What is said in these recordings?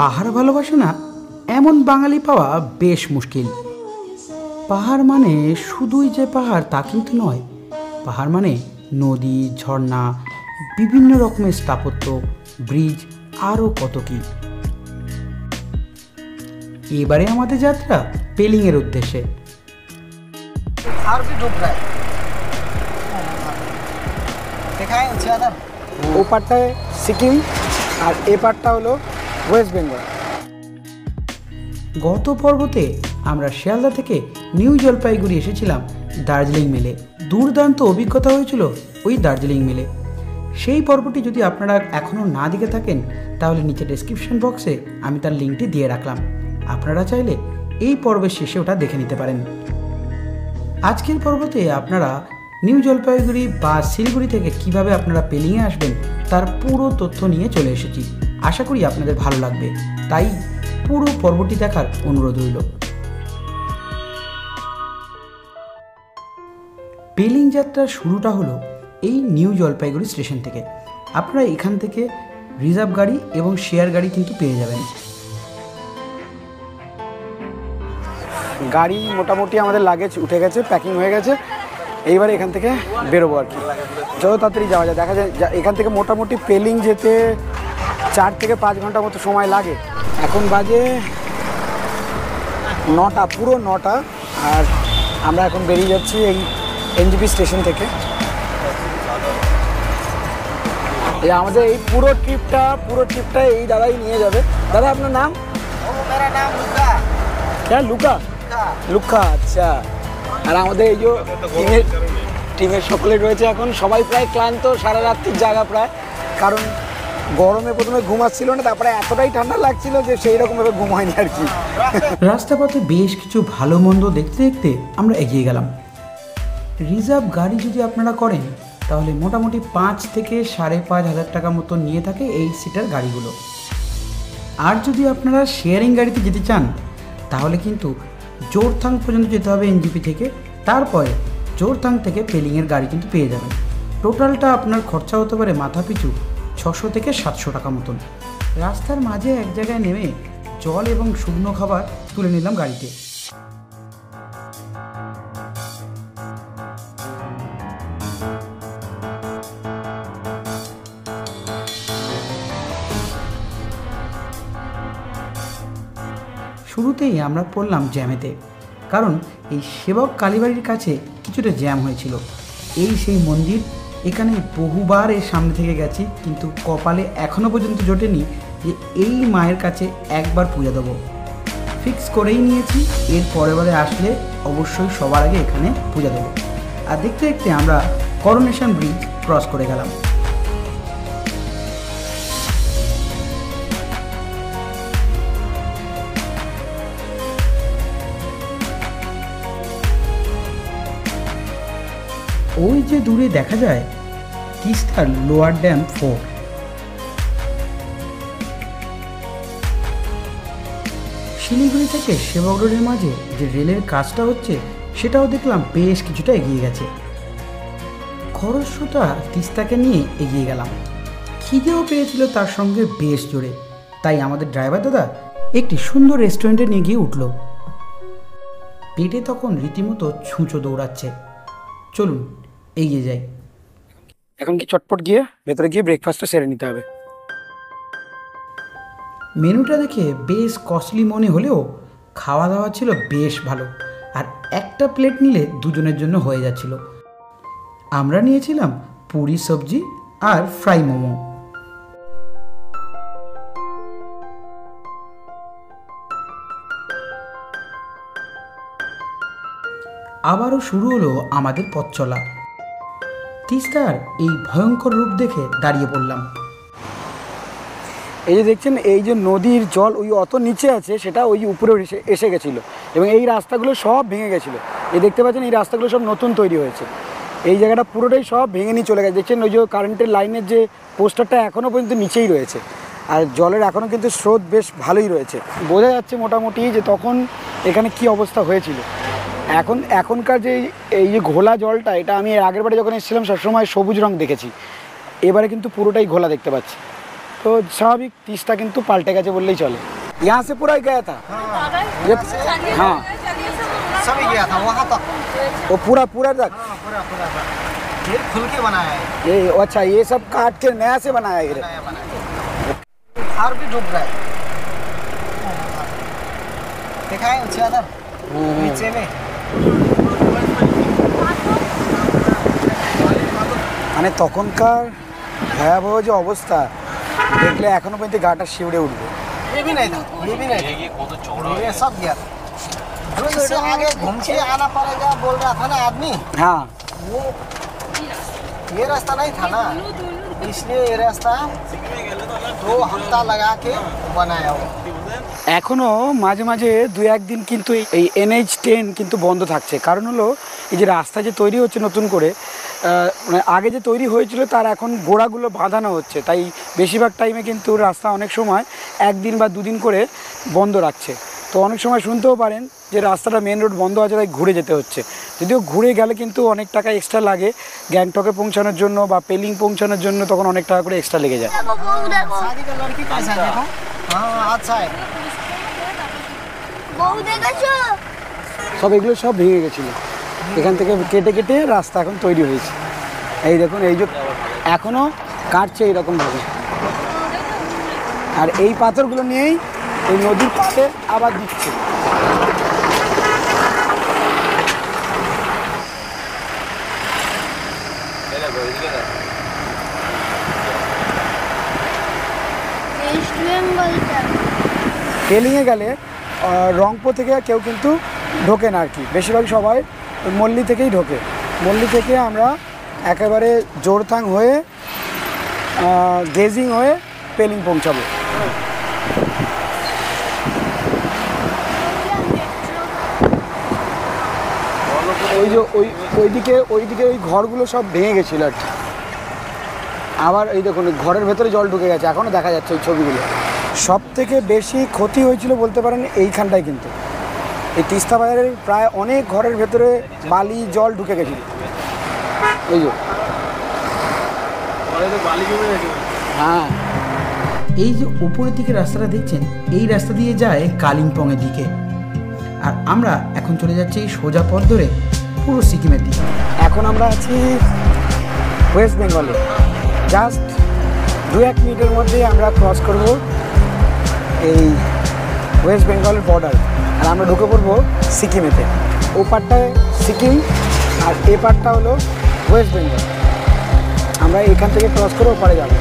পাহাড় ভালোবাসে না এমন বাঙালি পাওয়া বেশ মুশকিল। পাহাড় মানে শুধুই যে পাহাড় তা কিন্তু নয়। পাহাড় মানে নদী, ঝর্ণা, বিভিন্ন রকমের স্থাপত্য, ব্রিজ, আরও কত কি। এবারে আমাদের যাত্রা পেলিংয়ের উদ্দেশ্যে। ও পার্টটায় সিকিম আর এ পার্টটা হলো ওয়েস্ট বেঙ্গল। গত পর্বতে আমরা শিয়ালদা থেকে নিউ জলপাইগুড়ি এসেছিলাম দার্জিলিং মেলে। দুর্দান্ত অভিজ্ঞতা হয়েছিল ওই দার্জিলিং মেলে। সেই পর্বটি যদি আপনারা এখনও না দেখে থাকেন তাহলে নিচে ডেসক্রিপশন বক্সে আমি তার লিঙ্কটি দিয়ে রাখলাম। আপনারা চাইলে এই পর্বের শেষে ওটা দেখে নিতে পারেন। আজকের পর্বতে আপনারা নিউ জলপাইগুড়ি বা শিলিগুড়ি থেকে কিভাবে আপনারা পেলিংয়ে আসবেন তার পুরো তথ্য নিয়ে চলে এসেছি। আশা করি আপনাদের ভালো লাগবে, তাই পুরো পর্বটি দেখার অনুরোধ রইল। পেলিং যাত্রার শুরুটা হলো এই নিউ জলপাইগুড়ি স্টেশন থেকে। আপনারা এখান থেকে রিজার্ভ গাড়ি এবং শেয়ার গাড়ি কিন্তু পেয়ে যাবেন। গাড়ি মোটামুটি আমাদের লাগেজ উঠে গেছে, প্যাকিং হয়ে গেছে। এইবারে এখান থেকে বেরোবো আর কি, যত তাড়াতাড়ি যাওয়া যায়। দেখা যায় এখান থেকে মোটামুটি পেলিং যেতে 4 থেকে 5 ঘন্টা মতো সময় লাগে। এখন বাজে 9টা, পুরো 9টা। আর আমরা এখন বেরিয়ে যাচ্ছি এই এনজিপি স্টেশন থেকে। এই আমাদের এই পুরো ট্রিপটা এই দাদাই নিয়ে যাবে। দাদা আপনার নাম? मेरा नाम लुका। क्या लुका? लुका, আচ্ছা। আর আমাদের এই যে টিমের সকলে রয়েছে, এখন সবাই প্রায় ক্লান্ত, সারা রাত্রির জায়গা প্রায়। কারণ গরমে প্রথমে ঘুম আসছিল না, তারপরে এতটাই ঠান্ডা লাগছিল যে সেই রকমভাবে ঘুম হয়নি আর কি। রাস্তাপথে বেশ কিছু ভালো মন্দ দেখতে দেখতে আমরা এগিয়ে গেলাম। রিজার্ভ গাড়ি যদি আপনারা করেন তাহলে মোটামুটি 5 থেকে 5,500 টাকা মতো নিয়ে থাকে 8 সিটার গাড়িগুলো। আর যদি আপনারা শেয়ারিং গাড়িতে যেতে চান তাহলে কিন্তু জোরথাং পর্যন্ত যেতে হবে এনজিপি থেকে, তারপরে জোরথাং থেকে পেলিংয়ের গাড়ি কিন্তু পেয়ে যাবেন। টোটালটা আপনার খরচা হতে পারে মাথা পিছু 600 থেকে 700 টাকা মতন। রাস্তার মাঝে এক জায়গায় নেমে জল এবং শুকনো খাবার তুলে নিলাম গাড়িতে। শুরুতেই আমরা পড়লাম জ্যামেতে, কারণ এই সেবক কালীবাড়ির কাছে কিছুটা জ্যাম হয়েছিল। এই সেই মন্দির, এখানে বহুবার এর সামনে থেকে গেছি, কিন্তু কপালে এখনও পর্যন্ত জোটেনি যে এই মায়ের কাছে একবার পূজা দেবো। ফিক্স করেই নিয়েছি এর পরেরবারে আসলে অবশ্যই সবার আগে এখানে পূজা দেবো। আর দেখতে দেখতে আমরা করোনেশন ব্রিজ ক্রস করে গেলাম। ওই যে দূরে দেখা যায় তিস্তার লোয়ার ড্যাম ফোর্ট। শিলিগুড়ি থেকে সেবক রোডের মাঝে যে রেলের কাজটা হচ্ছে সেটাও দেখলাম বেশ কিছুটা এগিয়ে গেছে। খরস্রোতা তিস্তাকে নিয়ে এগিয়ে গেলাম। খিদেও পেয়েছিল তার সঙ্গে বেশ জোরে, তাই আমাদের ড্রাইভার দাদা একটি সুন্দর রেস্টুরেন্টে নিয়ে গিয়ে উঠল। পেটে তখন রীতিমতো ছুঁচো দৌড়াচ্ছে। চলুন এগিয়ে যাই। এখন কি চটপট গিয়ে ভেতরে গিয়ে ব্রেকফাস্টটা সেরে নিতে হবে। মেনুটা দেখে বেশ কস্টলি মনে হলেও খাওয়া দাওয়া ছিল বেশ ভালো। আর একটা প্লেট নিলে দুজনের জন্য হয়ে যাচ্ছিল। আমরা নিয়েছিলাম পুরি সবজি আর ফ্রাই মোমো। আবারও শুরু হলো আমাদের পথ চলা। তিস্তার এই ভয়ঙ্কর রূপ দেখে দাঁড়িয়ে পড়লাম। এই যে দেখছেন, এই যে নদীর জল ওই অত নিচে আছে, সেটা ওই উপরে এসে গেছিলো এবং এই রাস্তাগুলো সব ভেঙে গেছিলো। এই দেখতে পাচ্ছেন এই রাস্তাগুলো সব নতুন তৈরি হয়েছে। এই জায়গাটা পুরোটাই সব ভেঙে নিয়ে চলে গেছে। দেখছেন ওই যে কারেন্টের লাইনের যে পোস্টারটা এখনও পর্যন্ত নিচেই রয়েছে। আর জলের এখনও কিন্তু স্রোত বেশ ভালোই রয়েছে। বোঝা যাচ্ছে মোটামুটি যে তখন এখানে কি অবস্থা হয়েছিল। এখনকার যে এই যে ঘোলা জলটা, এটা আমি আগের বারে যখন এসেছিলাম সবসময় সবুজ রং দেখেছি, এবারে কিন্তু পুরোটাই ঘোলা দেখতে পাচ্ছি। তো স্বাভাবিক তিস্তা কিন্তু পাল্টে গেছে বললেই চলে। यहाँ से पूरा गया था ये, हाँ सभी गया था वहाँ तक। वो पूरा पूरा तक हाँ, पूरा पूरा था। ये खुल के बनाया है, ये अच्छा ये सब काट के नया से बनाया है। नया बनाया है। और भी डूब रहा है, देखा है ऊँचे अदर नीचे में। মানে তখনকার ভয়াবহ যে অবস্থা দেখলে এখনো পর্যন্ত গাটা শিউরে উঠবে। ये भी नहीं था, ये भी नहीं था, ये सब गया था। जो इससे आगे घूम के आना पड़ेगा बोल रहा था ना आदमी, হ্যাঁ वो ये रास्ता नहीं था ना, इसलिए ये रास्ता 2 हफ्ता लगा के बनाया वो। এখনও মাঝে মাঝে দু একদিন কিন্তু এই NH10 কিন্তু বন্ধ থাকছে। কারণ হলো এই যে রাস্তা যে তৈরি হচ্ছে নতুন করে, মানে আগে যে তৈরি হয়েছিল তার এখন গোড়াগুলো বাঁধানো হচ্ছে, তাই বেশিরভাগ টাইমে কিন্তু রাস্তা অনেক সময় একদিন বা দুদিন করে বন্ধ রাখছে। তো অনেক সময় শুনতেও পারেন যে রাস্তাটা মেন রোড বন্ধ আছে তাই ঘুরে যেতে হচ্ছে। যদিও ঘুরে গেলে কিন্তু অনেক টাকা এক্সট্রা লাগে, গ্যাংটকে পৌঁছানোর জন্য বা পেলিং পৌঁছানোর জন্য তখন অনেক টাকা করে এক্সট্রা লেগে যায়। शादी का लड़की कैसा है देखो, हाँ अच्छा है। সব এগুলো সব ভেঙে গেছিলো, এখান থেকে কেটে কেটে রাস্তা এখন তৈরি হয়েছে। এই দেখুন এই যে এখনও কাটছে এইরকমভাবে, আর এই পাথরগুলো নিয়েই এই নদীর পাড়ে আবার দিচ্ছে। পেলিংয়ে গেলে রংপুর থেকে কেউ কিন্তু ঢোকে না আর কি, বেশিরভাগ সবাই মল্লি থেকেই ঢোকে। মল্লি থেকে আমরা একেবারে জোরথাং হয়ে গেজিং হয়ে পেলিং পৌঁছাবো। ওই যে ওইদিকে ওই ঘরগুলো সব ভেঙে গেছিলো আর কি। আবার এই দেখুন ঘরের ভেতরে জল ঢুকে গেছে, এখনও দেখা যাচ্ছে ওই ছবিগুলো। সব থেকে বেশি ক্ষতি হয়েছিল বলতে পারেন এইখানটায়, কিন্তু এই তিস্তা বাজারের প্রায় অনেক ঘরের ভেতরে বালি জল ঢুকে গেছিল। ওই যে হ্যাঁ, এই যে উপরের দিকে রাস্তাটা দেখছেন, এই রাস্তা দিয়ে যায় কালিম্পংয়ের দিকে, আর আমরা এখন চলে যাচ্ছি সোজা পথ ধরে পুরো সিকিমের দিকে। এখন আমরা আছি ওয়েস্ট বেঙ্গলে, জাস্ট 2-1 মিনিটের মধ্যেই আমরা ক্রস করব এই ওয়েস্ট বেঙ্গলের বর্ডার, আর আমরা ঢুকে পড়বো সিকিমেতে। ও পারটায় সিকিম আর এ পারটা হলো ওয়েস্ট বেঙ্গল। আমরা এখান থেকে ক্রস করে ওপারে যাব।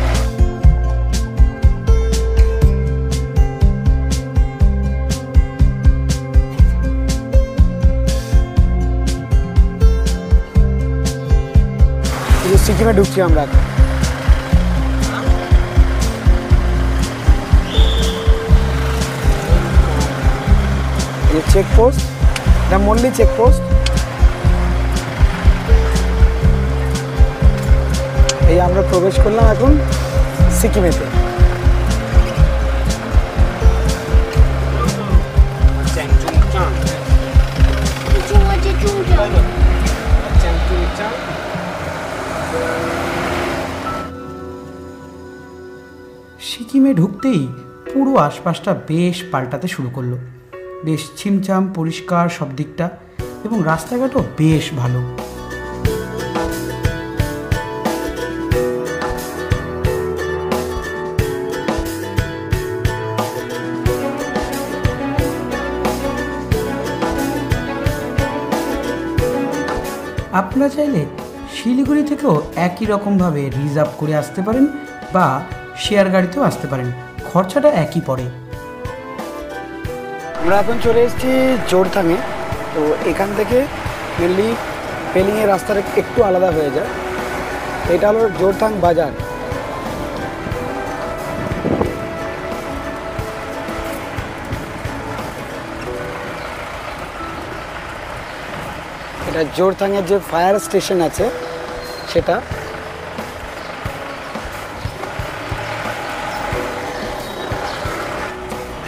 সিকিমে ঢুকছি আমরা। চেকপোস্ট, এটা মল্লি চেকপোস্ট। এই আমরা প্রবেশ করলাম এখন সিকিমেতে। সিকিমে ঢুকতেই পুরো আশপাশটা বেশ পাল্টাতে শুরু করলো। বেশ ছিমছাম পরিষ্কার সব দিকটা, এবং রাস্তাঘাটও বেশ ভালো। আপনারা চাইলে শিলিগুড়ি থেকেও একই রকমভাবে রিজার্ভ করে আসতে পারেন বা শেয়ার গাড়িতেও আসতে পারেন, খরচাটা একই পড়ে। আমরা এখন চলে এসেছি জোরথাংয়ে। তো এখান থেকে মেনলি পেলিংয়ের রাস্তাটা একটু আলাদা হয়ে যায়। এটা হলো জোরথাং বাজার। এটা জোরথাংয়ের যে ফায়ার স্টেশন আছে সেটা।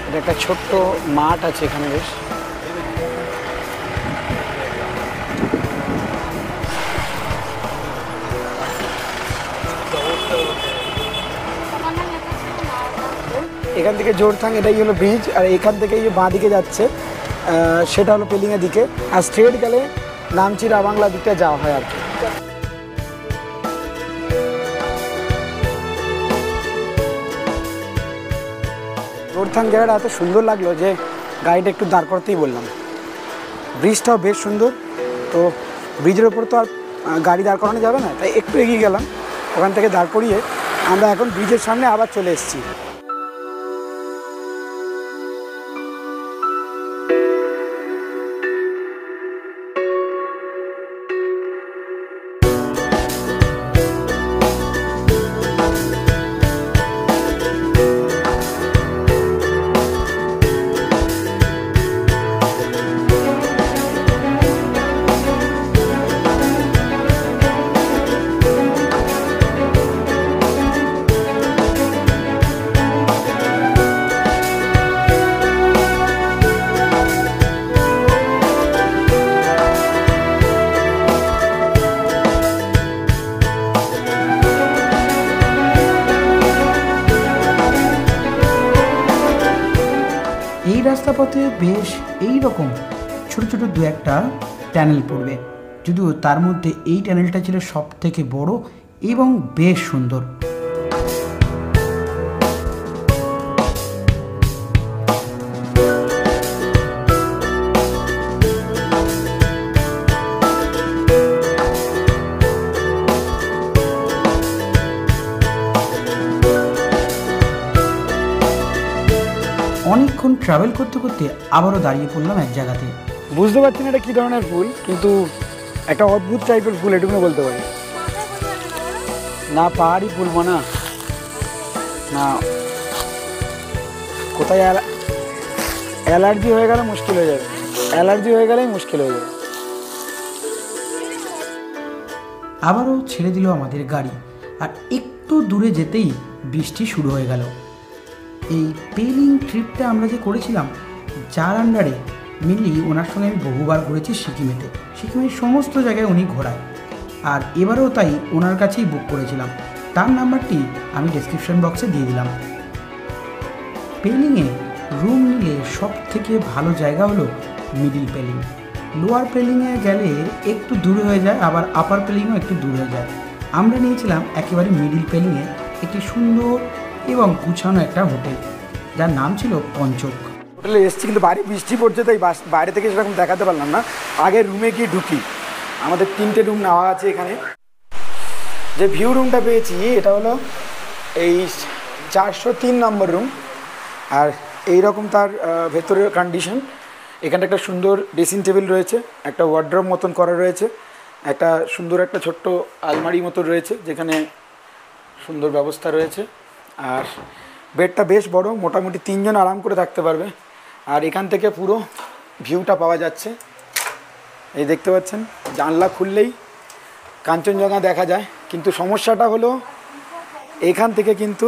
এটা একটা ছোট্ট মাঠ আছে এখানে বেশ। এখান থেকে জোরথাং, এটাই হলো ব্রিজ। আর এখান থেকে এই যে বাঁ দিকে যাচ্ছে সেটা হলো পেলিংয়ের দিকে। আর স্ট্রেট গেলে নামচি রাবাংলা দিকটা যাওয়া হয় আর কি। জোরথাং জায়গাটা এত সুন্দর লাগলো যে গাড়িটা একটু দাঁড় করতেই বললাম। ব্রিজটাও বেশ সুন্দর, তো ব্রিজের ওপর তো আর গাড়ি দাঁড় করানো যাবে না, তাই একটু এগিয়ে গেলাম। ওখান থেকে দাঁড় করিয়ে আমরা এখন ব্রিজের সামনে আবার চলে এসেছি। এই রাস্তা পথে বেশ এই রকম ছোট ছোট দু একটা ট্যানেল পড়বে, যদিও তার মধ্যে এই ট্যানেলটা ছিল সব থেকে বড় এবং বেশ সুন্দর। অনেকক্ষণ ট্রাভেল করতে করতে আবারও দাঁড়িয়ে পড়লাম এক জায়গাতে। বুঝতে পারছি না এটা কী ধরনের ফুল, কিন্তু একটা অদ্ভুত টাইপের ফুল, এটুকুনি বলতে পারি। না পাহাড়ি ফুল মানা না, কোথায় অ্যালার্জি হয়ে গেলে মুশকিল হয়ে যাবে, অ্যালার্জি হয়ে গেলেই মুশকিল হয়ে যাবে। আবারও ছেড়ে দিল আমাদের গাড়ি, আর একটু দূরে যেতেই বৃষ্টি শুরু হয়ে গেল। এই পেলিং ট্রিপটা আমরা যে করেছিলাম, যার আন্ডারে মিলি ওনার সঙ্গে আমি বহুবার ঘুরেছি সিকিমেতে। সিকিমের সমস্ত জায়গায় উনি ঘোরায়, আর এবারেও তাই ওনার কাছেই বুক করেছিলাম। তার নাম্বারটি আমি ডেসক্রিপশন বক্সে দিয়ে দিলাম। পেলিংয়ে রুম নিলে সব থেকে ভালো জায়গা হলো মিডিল পেলিং। লোয়ার পেলিংয়ে গেলে একটু দূর হয়ে যায়, আবার আপার পেলিংও একটু দূর হয়ে যায়। আমরা নিয়েছিলাম একেবারে মিডিল পেলিংয়ে একটি সুন্দর এবং গুছানো একটা হোটেল, যার নাম ছিল পঞ্চক। হোটেলে এসেছি, কিন্তু বাইরে বৃষ্টি পড়ছে, তাই বাইরে থেকে সেরকম দেখাতে পারলাম না। আগে রুমে গিয়ে ঢুকি। আমাদের 3টে রুম নেওয়া আছে এখানে। যে ভিউ রুমটা পেয়েছি এটা হলো এই 403 নম্বর রুম। আর এই রকম তার ভেতরের কন্ডিশন। এখানে একটা সুন্দর ড্রেসিং টেবিল রয়েছে, একটা ওয়ার্ড্রোব মতন করা রয়েছে, একটা সুন্দর একটা ছোট্ট আলমারি মতো রয়েছে যেখানে সুন্দর ব্যবস্থা রয়েছে। আর বেডটা বেশ বড়, মোটামুটি 3 জন আরাম করে থাকতে পারবে। আর এখান থেকে পুরো ভিউটা পাওয়া যাচ্ছে, এই দেখতে পাচ্ছেন। জানলা খুললেই কাঞ্চনজঙ্ঘা দেখা যায়। কিন্তু সমস্যাটা হলো এখান থেকে কিন্তু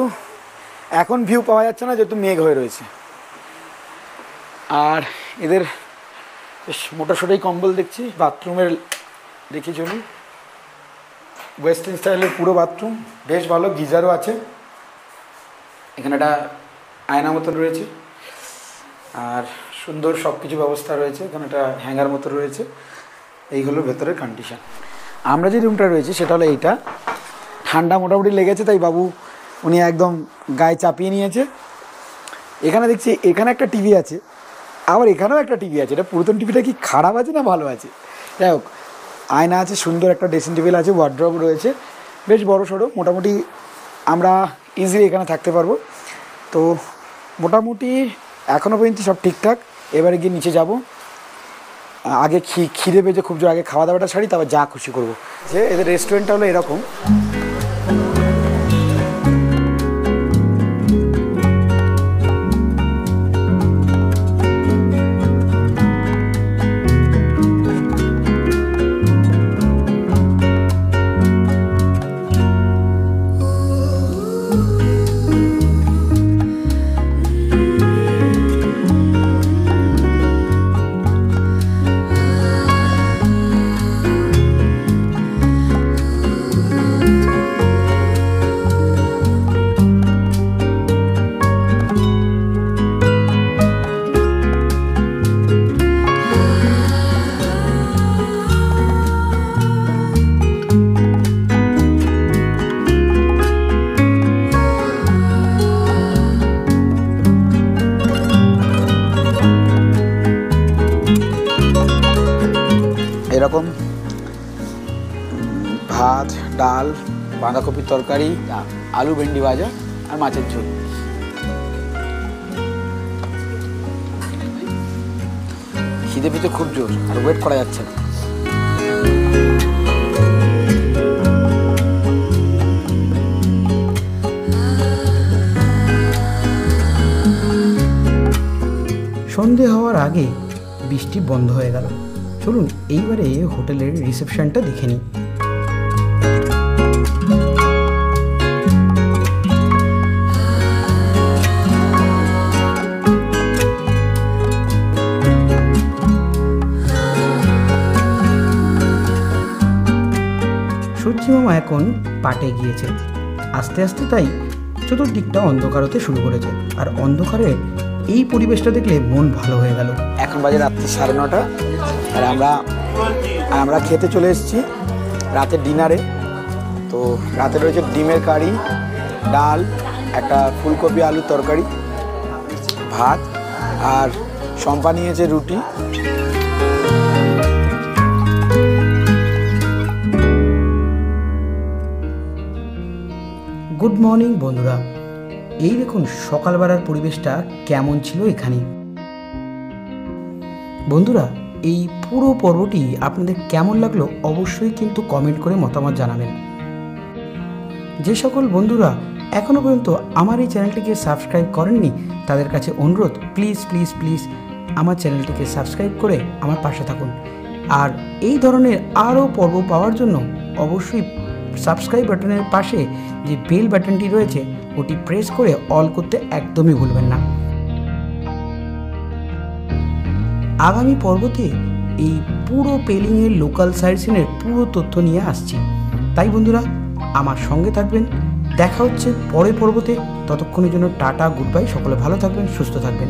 এখন ভিউ পাওয়া যাচ্ছে না, যেহেতু মেঘ হয়ে রয়েছে। আর এদের বেশ মোটাসোটাই কম্বল দেখছি। বাথরুমের দেখি চলুন, ওয়েস্টার্ন স্টাইলের পুরো বাথরুম, বেশ ভালো, গিজারও আছে। এখানে একটা আয়না মতন রয়েছে, আর সুন্দর সব কিছু ব্যবস্থা রয়েছে। এখানে একটা হ্যাঙ্গার মতো রয়েছে। এই হলো ভেতরের কন্ডিশন। আমরা যে রুমটা রয়েছে সেটা হলো এইটা। ঠান্ডা মোটামুটি লেগেছে, তাই বাবু উনি একদম গায়ে চাপিয়ে নিয়েছে। এখানে দেখছি এখানে একটা টিভি আছে, আবার এখানেও একটা টিভি আছে। এটা পুরাতন টিভিটা কি খারাপ আছে না ভালো আছে, যাই হোক। আয়না আছে, সুন্দর একটা ড্রেসিং টেবিল আছে, ওয়ার্ড্রোব রয়েছে, বেশ বড় সড়ো। মোটামুটি আমরা ইজিলি এখানে থাকতে পারবো। তো মোটামুটি এখনও পর্যন্ত সব ঠিকঠাক। এবারে গিয়ে নিচে যাব। আগে খিদে পেয়েছে খুব জোর, আগে খাওয়া দাওয়াটা ছাড়ি, তারপর যা খুশি করবো। যে এদের রেস্টুরেন্টটা হলো এরকম। বাঁধাকপির তরকারি, আলু ভেন্ডি ভাজা আর মাছের ঝোল। খিদে পেতে খুব জোর, আর ওয়েট করা যাচ্ছে না। সন্ধে হওয়ার আগে বৃষ্টি বন্ধ হয়ে গেল। চলুন এইবারে হোটেলের রিসেপশনটা দেখে নিই। সূর্যি মামা এখন পাটে গিয়েছে আস্তে আস্তে, তাই চতুর্দিকটা অন্ধকার হতে শুরু করেছে। আর অন্ধকারে এই পরিবেশটা দেখলে মন ভালো হয়ে গেল। এখন বাজে রাত্রি 9:30, আর আমরা খেতে চলে এসেছি রাতের ডিনারে। তো রাতে রয়েছে ডিমের কারি, ডাল, একটা ফুলকপি আলুর তরকারি, ভাত, আর শম্পা নিয়েছে রুটি। গুড মর্নিং বন্ধুরা, এই দেখুন সকালবেলার পরিবেশটা কেমন ছিল এখানে। বন্ধুরা, এই পুরো পর্বটি আপনাদের কেমন লাগলো অবশ্যই কিন্তু কমেন্ট করে মতামত জানাবেন। যে সকল বন্ধুরা এখনও পর্যন্ত আমার এই চ্যানেলটিকে সাবস্ক্রাইব করেননি তাদের কাছে অনুরোধ, প্লিজ প্লিজ প্লিজ আমার চ্যানেলটিকে সাবস্ক্রাইব করে আমার পাশে থাকুন। আর এই ধরনের আরও পর্ব পাওয়ার জন্য অবশ্যই সাবস্ক্রাইব বাটনের পাশে যে বেল বাটনটি রয়েছে ওটি প্রেস করে অল করতে একদমই ভুলবেন না। আগামী পর্বতে এই পুরো পেলিংয়ের লোকাল সাইট সিনের পুরো তথ্য নিয়ে আসছি, তাই বন্ধুরা আমার সঙ্গে থাকবেন। দেখা হচ্ছে পরের পর্বতে, ততক্ষণের জন্য টাটা, গুড বাই, সকলে ভালো থাকবেন, সুস্থ থাকবেন।